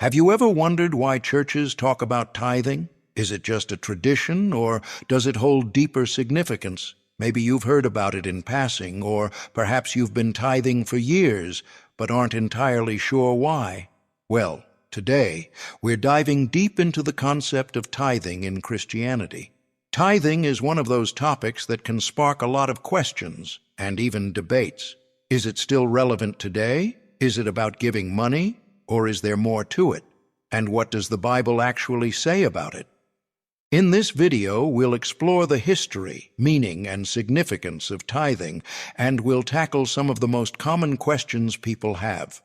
Have you ever wondered why churches talk about tithing? Is it just a tradition, or does it hold deeper significance? Maybe you've heard about it in passing, or perhaps you've been tithing for years, but aren't entirely sure why. Well, today, we're diving deep into the concept of tithing in Christianity. Tithing is one of those topics that can spark a lot of questions and even debates. Is it still relevant today? Is it about giving money? Or is there more to it? And what does the Bible actually say about it? In this video, we'll explore the history, meaning, and significance of tithing, and we'll tackle some of the most common questions people have.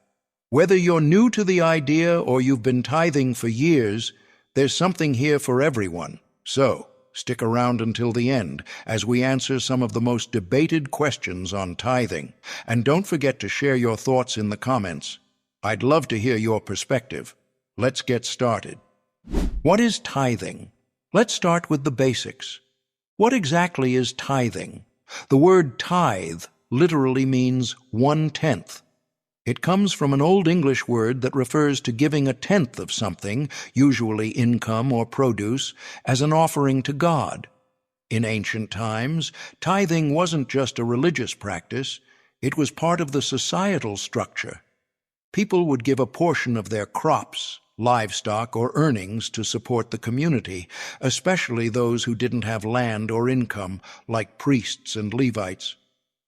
Whether you're new to the idea or you've been tithing for years, there's something here for everyone. So, stick around until the end as we answer some of the most debated questions on tithing. And don't forget to share your thoughts in the comments. I'd love to hear your perspective. Let's get started. What is tithing? Let's start with the basics. What exactly is tithing? The word tithe literally means 1/10. It comes from an Old English word that refers to giving a tenth of something, usually income or produce, as an offering to God. In ancient times, tithing wasn't just a religious practice, it was part of the societal structure. People would give a portion of their crops, livestock, or earnings to support the community, especially those who didn't have land or income, like priests and Levites.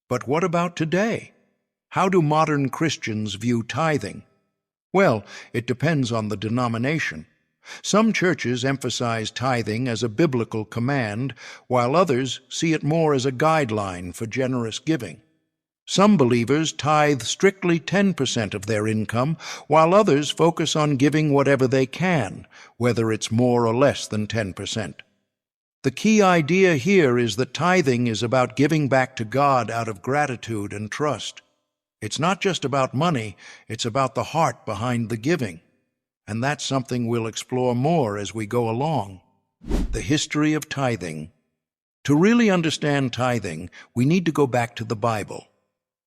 But what about today? How do modern Christians view tithing? Well, it depends on the denomination. Some churches emphasize tithing as a biblical command, while others see it more as a guideline for generous giving. Some believers tithe strictly 10% of their income, while others focus on giving whatever they can, whether it's more or less than 10%. The key idea here is that tithing is about giving back to God out of gratitude and trust. It's not just about money, it's about the heart behind the giving. And that's something we'll explore more as we go along. The history of tithing. To really understand tithing, we need to go back to the Bible.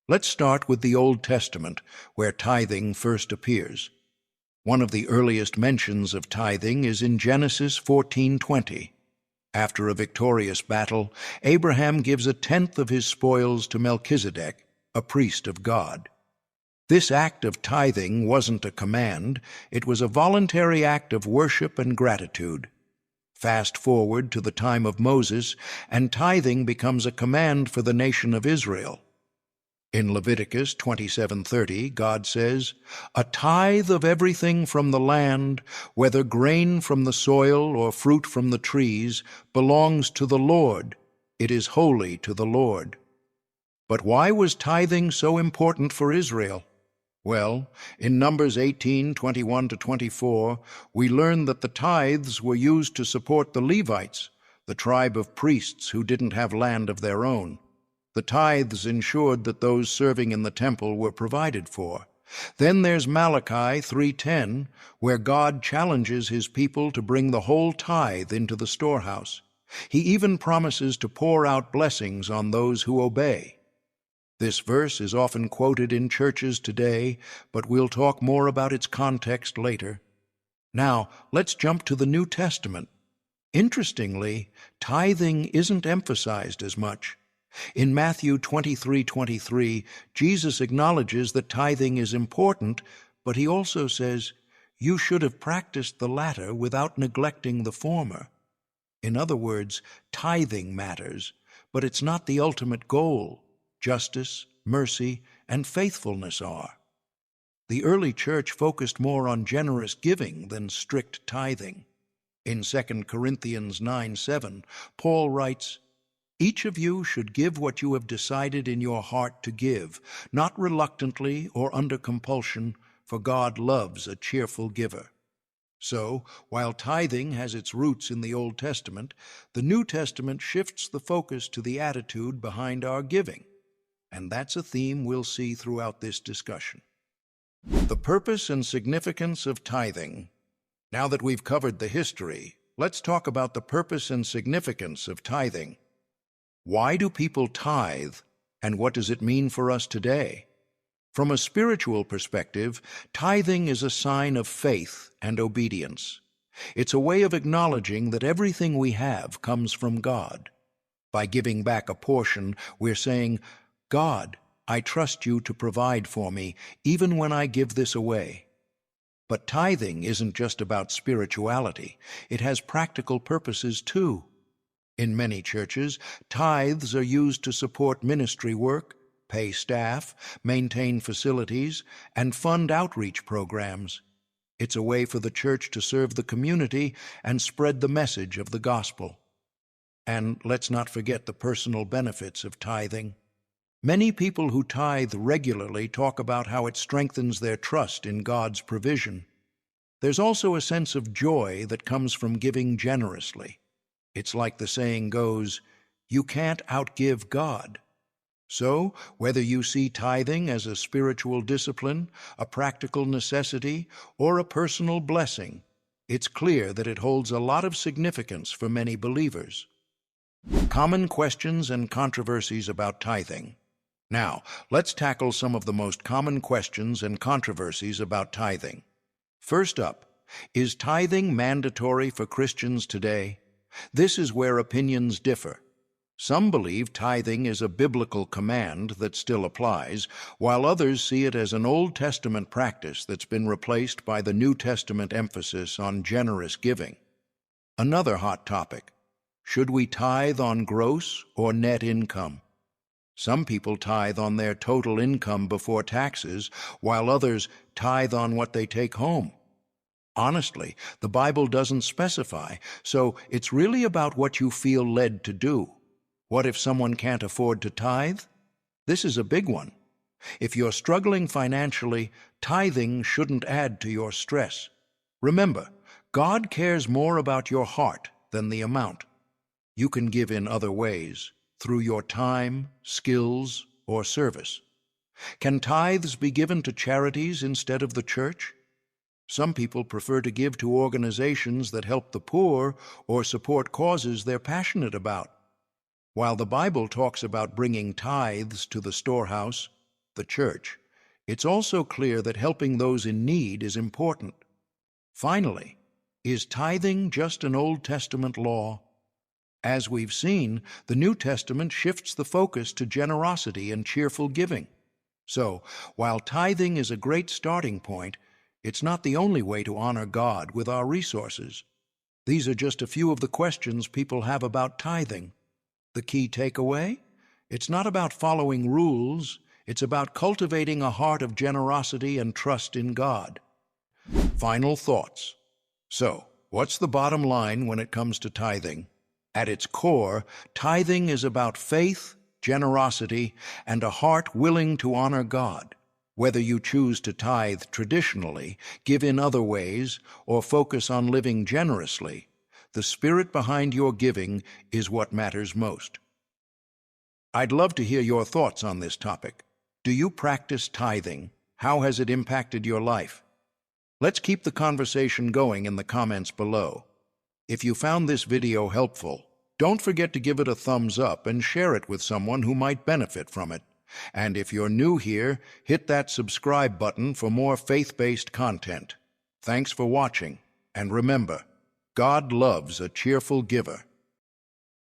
Let's start with the Old Testament, where tithing first appears. One of the earliest mentions of tithing is in Genesis 14:20. After a victorious battle, Abraham gives a tenth of his spoils to Melchizedek, a priest of God. This act of tithing wasn't a command, it was a voluntary act of worship and gratitude. Fast forward to the time of Moses, and tithing becomes a command for the nation of Israel. In Leviticus 27:30, God says, "A tithe of everything from the land, whether grain from the soil or fruit from the trees, belongs to the Lord. It is holy to the Lord." But why was tithing so important for Israel? Well, in Numbers 18:21-24, we learn that the tithes were used to support the Levites, the tribe of priests who didn't have land of their own. The tithes ensured that those serving in the temple were provided for. Then there's Malachi 3:10, where God challenges his people to bring the whole tithe into the storehouse. He even promises to pour out blessings on those who obey. This verse is often quoted in churches today, but we'll talk more about its context later. Now, let's jump to the New Testament. Interestingly, tithing isn't emphasized as much. In Matthew 23:23, Jesus acknowledges that tithing is important, but he also says, "You should have practiced the latter without neglecting the former." In other words, tithing matters, but it's not the ultimate goal. Justice, mercy, and faithfulness are. The early church focused more on generous giving than strict tithing. In 2 Corinthians 9:7, Paul writes, "Each of you should give what you have decided in your heart to give, not reluctantly or under compulsion, for God loves a cheerful giver." So, while tithing has its roots in the Old Testament, the New Testament shifts the focus to the attitude behind our giving. And that's a theme we'll see throughout this discussion. The purpose and significance of tithing. Now that we've covered the history, let's talk about the purpose and significance of tithing. Why do people tithe, and what does it mean for us today? From a spiritual perspective, tithing is a sign of faith and obedience. It's a way of acknowledging that everything we have comes from God. By giving back a portion, we're saying, God, I trust you to provide for me, even when I give this away. But tithing isn't just about spirituality. It has practical purposes too. In many churches, tithes are used to support ministry work, pay staff, maintain facilities, and fund outreach programs. It's a way for the church to serve the community and spread the message of the gospel. And let's not forget the personal benefits of tithing. Many people who tithe regularly talk about how it strengthens their trust in God's provision. There's also a sense of joy that comes from giving generously. It's like the saying goes, you can't outgive God. So, whether you see tithing as a spiritual discipline, a practical necessity, or a personal blessing, it's clear that it holds a lot of significance for many believers. Common questions and controversies about tithing. Now, let's tackle some of the most common questions and controversies about tithing. First up, is tithing mandatory for Christians today? This is where opinions differ. Some believe tithing is a biblical command that still applies, while others see it as an Old Testament practice that's been replaced by the New Testament emphasis on generous giving. Another hot topic: should we tithe on gross or net income? Some people tithe on their total income before taxes, while others tithe on what they take home. Honestly, the Bible doesn't specify, so it's really about what you feel led to do. What if someone can't afford to tithe? This is a big one. If you're struggling financially, tithing shouldn't add to your stress. Remember, God cares more about your heart than the amount. You can give in other ways, through your time, skills, or service. Can tithes be given to charities instead of the church? Some people prefer to give to organizations that help the poor or support causes they're passionate about. While the Bible talks about bringing tithes to the storehouse, the church, it's also clear that helping those in need is important. Finally, is tithing just an Old Testament law? As we've seen, the New Testament shifts the focus to generosity and cheerful giving. So, while tithing is a great starting point, it's not the only way to honor God with our resources. These are just a few of the questions people have about tithing. The key takeaway? It's not about following rules, it's about cultivating a heart of generosity and trust in God. Final thoughts. So, what's the bottom line when it comes to tithing? At its core, tithing is about faith, generosity, and a heart willing to honor God. Whether you choose to tithe traditionally, give in other ways, or focus on living generously, the spirit behind your giving is what matters most. I'd love to hear your thoughts on this topic. Do you practice tithing? How has it impacted your life? Let's keep the conversation going in the comments below. If you found this video helpful, don't forget to give it a thumbs up and share it with someone who might benefit from it. And if you're new here, hit that subscribe button for more faith-based content. Thanks for watching, and remember, God loves a cheerful giver.